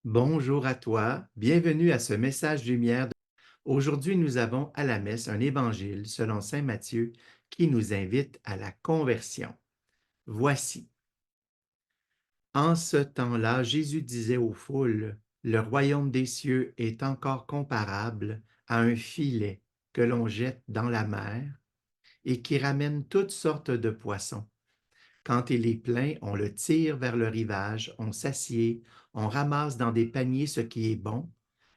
Bonjour à toi, bienvenue à ce message lumière. Aujourd'hui, nous avons à la messe un évangile selon saint Matthieu qui nous invite à la conversion. Voici. En ce temps-là, Jésus disait aux foules, le royaume des cieux est encore comparable à un filet que l'on jette dans la mer et qui ramène toutes sortes de poissons. Quand il est plein, on le tire vers le rivage, on s'assied, on ramasse dans des paniers ce qui est bon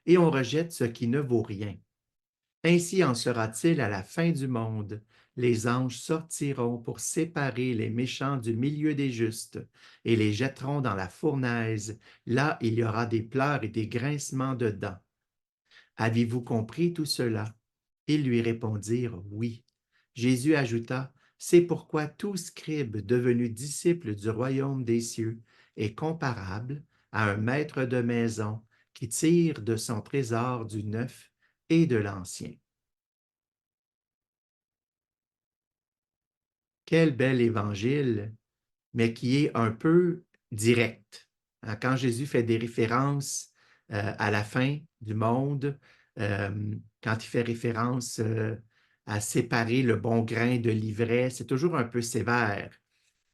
et on rejette ce qui ne vaut rien. Ainsi en sera-t-il à la fin du monde. Les anges sortiront pour séparer les méchants du milieu des justes et les jetteront dans la fournaise. Là, il y aura des pleurs et des grincements de dents. Avez-vous compris tout cela? Ils lui répondirent oui. Jésus ajouta, c'est pourquoi tout scribe devenu disciple du royaume des cieux est comparable à un maître de maison qui tire de son trésor du neuf et de l'ancien. Quel bel évangile, mais qui est un peu direct. Quand Jésus fait des références à la fin du monde, quand il fait référence à séparer le bon grain de l'ivraie, c'est toujours un peu sévère.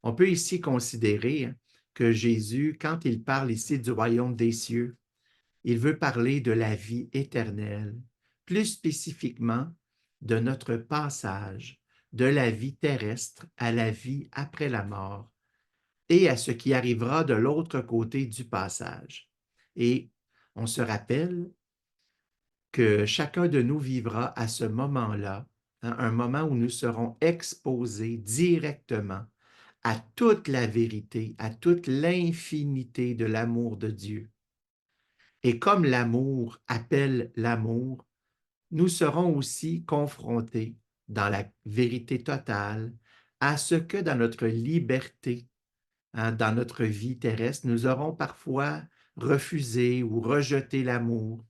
On peut ici considérer que Jésus, quand il parle ici du royaume des cieux, il veut parler de la vie éternelle, plus spécifiquement de notre passage de la vie terrestre à la vie après la mort et à ce qui arrivera de l'autre côté du passage. Et on se rappelle que chacun de nous vivra à ce moment-là, un moment où nous serons exposés directement à toute la vérité, à toute l'infinité de l'amour de Dieu. Et comme l'amour appelle l'amour, nous serons aussi confrontés dans la vérité totale à ce que dans notre liberté, dans notre vie terrestre, nous aurons parfois refusé ou rejeté l'amour.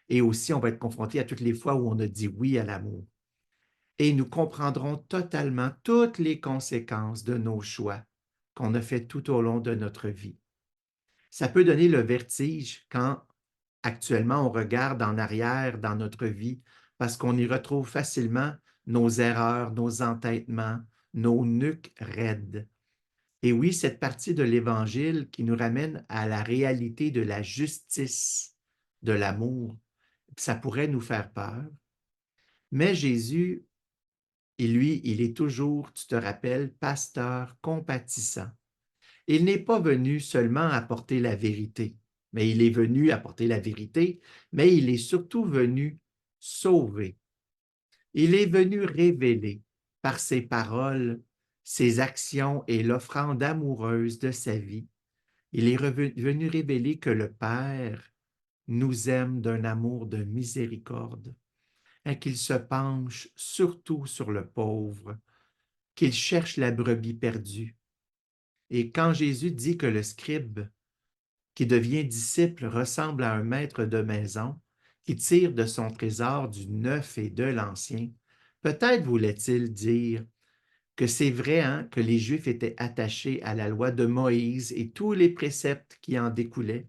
Et aussi, on va être confronté à toutes les fois où on a dit oui à l'amour. Et nous comprendrons totalement toutes les conséquences de nos choix qu'on a fait tout au long de notre vie. Ça peut donner le vertige quand actuellement on regarde en arrière dans notre vie parce qu'on y retrouve facilement nos erreurs, nos entêtements, nos nuques raides. Et oui, cette partie de l'Évangile qui nous ramène à la réalité de la justice, de l'amour, ça pourrait nous faire peur. Mais Jésus, il est toujours, tu te rappelles, pasteur compatissant. Il n'est pas venu seulement apporter la vérité, mais il est venu apporter la vérité, mais il est surtout venu sauver. Il est venu révéler par ses paroles, ses actions et l'offrande amoureuse de sa vie. Il est venu révéler que le Père nous aime d'un amour de miséricorde, et qu'il se penche surtout sur le pauvre, qu'il cherche la brebis perdue. Et quand Jésus dit que le scribe qui devient disciple ressemble à un maître de maison qui tire de son trésor du neuf et de l'ancien, peut-être voulait-il dire que c'est vrai que les Juifs étaient attachés à la loi de Moïse et tous les préceptes qui en découlaient.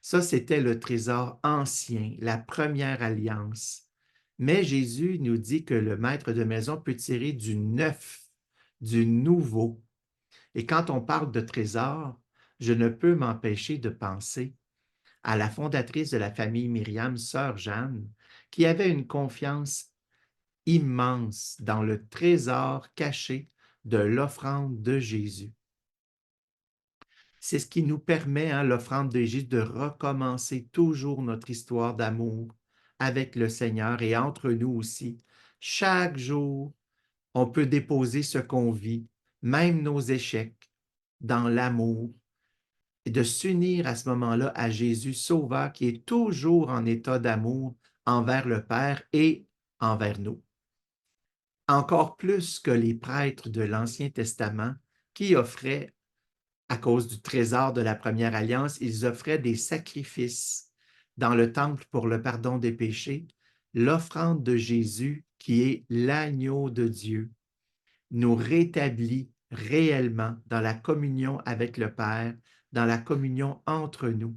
Ça, c'était le trésor ancien, la première alliance. Mais Jésus nous dit que le maître de maison peut tirer du neuf, du nouveau. Et quand on parle de trésor, je ne peux m'empêcher de penser à la fondatrice de la famille Myriam, sœur Jeanne, qui avait une confiance immense dans le trésor caché de l'offrande de Jésus. C'est ce qui nous permet, l'offrande de Jésus, de recommencer toujours notre histoire d'amour avec le Seigneur et entre nous aussi. Chaque jour, on peut déposer ce qu'on vit, même nos échecs, dans l'amour, et de s'unir à ce moment-là à Jésus Sauveur qui est toujours en état d'amour envers le Père et envers nous. Encore plus que les prêtres de l'Ancien Testament qui offraient, à cause du trésor de la première alliance, ils offraient des sacrifices dans le temple pour le pardon des péchés. L'offrande de Jésus, qui est l'agneau de Dieu, nous rétablit réellement dans la communion avec le Père, dans la communion entre nous.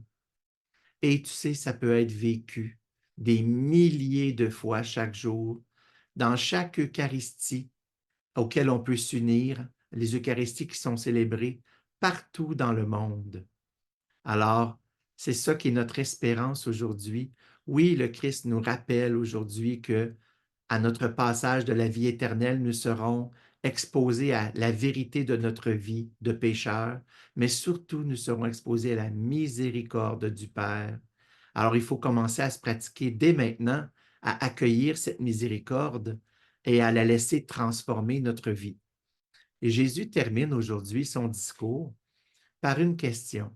Et tu sais, ça peut être vécu des milliers de fois chaque jour, dans chaque Eucharistie auquel on peut s'unir, les Eucharisties qui sont célébrées partout dans le monde. Alors, c'est ça qui est notre espérance aujourd'hui. Oui, le Christ nous rappelle aujourd'hui que à notre passage de la vie éternelle, nous serons exposés à la vérité de notre vie de pécheur, mais surtout nous serons exposés à la miséricorde du Père. Alors, il faut commencer à se pratiquer dès maintenant à accueillir cette miséricorde et à la laisser transformer notre vie. Et Jésus termine aujourd'hui son discours par une question.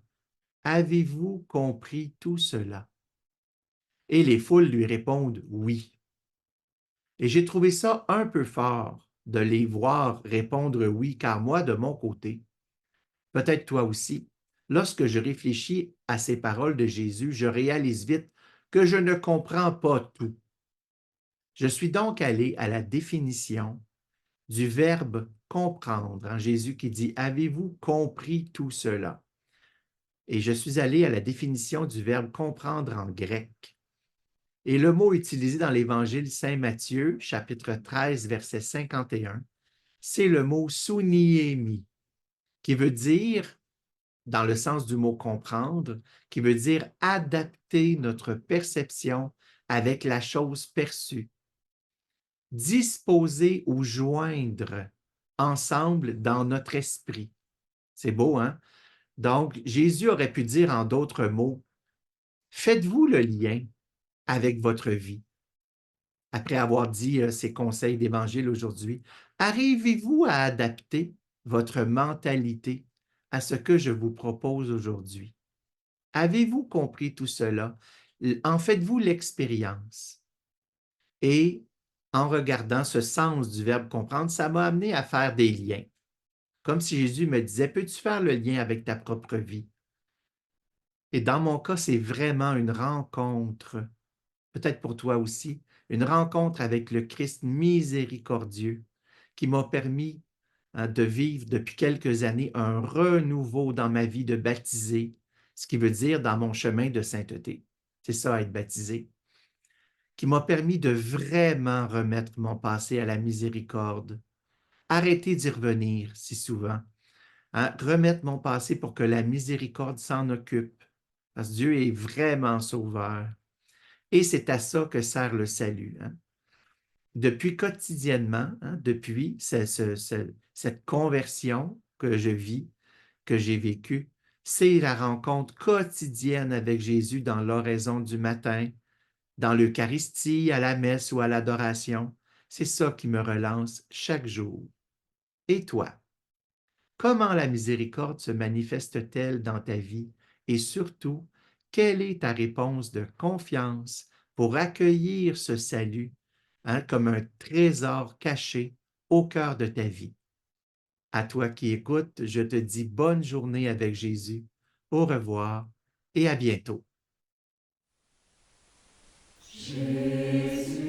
Avez-vous compris tout cela? Et les foules lui répondent oui. Et j'ai trouvé ça un peu fort de les voir répondre oui, car moi, de mon côté, peut-être toi aussi, lorsque je réfléchis à ces paroles de Jésus, je réalise vite que je ne comprends pas tout. Je suis donc allé à la définition du verbe comprendre, en Jésus qui dit, avez-vous compris tout cela? Et je suis allé à la définition du verbe comprendre en grec. Et le mot utilisé dans l'Évangile Saint Matthieu, chapitre 13, verset 51, c'est le mot souniemi, qui veut dire, dans le sens du mot comprendre, qui veut dire adapter notre perception avec la chose perçue, disposer ou joindre ensemble dans notre esprit. C'est beau, hein? Donc, Jésus aurait pu dire en d'autres mots, faites-vous le lien avec votre vie. Après avoir dit ces conseils d'évangile aujourd'hui, arrivez-vous à adapter votre mentalité à ce que je vous propose aujourd'hui? Avez-vous compris tout cela? En faites-vous l'expérience? Et en regardant ce sens du verbe comprendre, ça m'a amené à faire des liens. Comme si Jésus me disait, peux-tu faire le lien avec ta propre vie? Et dans mon cas, c'est vraiment une rencontre, peut-être pour toi aussi, une rencontre avec le Christ miséricordieux qui m'a permis de vivre depuis quelques années un renouveau dans ma vie de baptisé, ce qui veut dire dans mon chemin de sainteté. C'est ça, être baptisé, qui m'a permis de vraiment remettre mon passé à la miséricorde, arrêter d'y revenir si souvent, hein, remettre mon passé pour que la miséricorde s'en occupe, parce que Dieu est vraiment sauveur. Et c'est à ça que sert le salut. Hein. Depuis quotidiennement, hein, depuis cette conversion que je vis, que j'ai vécue, c'est la rencontre quotidienne avec Jésus dans l'oraison du matin, dans l'Eucharistie, à la messe ou à l'adoration. C'est ça qui me relance chaque jour. Et toi, comment la miséricorde se manifeste-t-elle dans ta vie? Et surtout, quelle est ta réponse de confiance pour accueillir ce salut, hein, comme un trésor caché au cœur de ta vie? À toi qui écoutes, je te dis bonne journée avec Jésus. Au revoir et à bientôt. Jésus,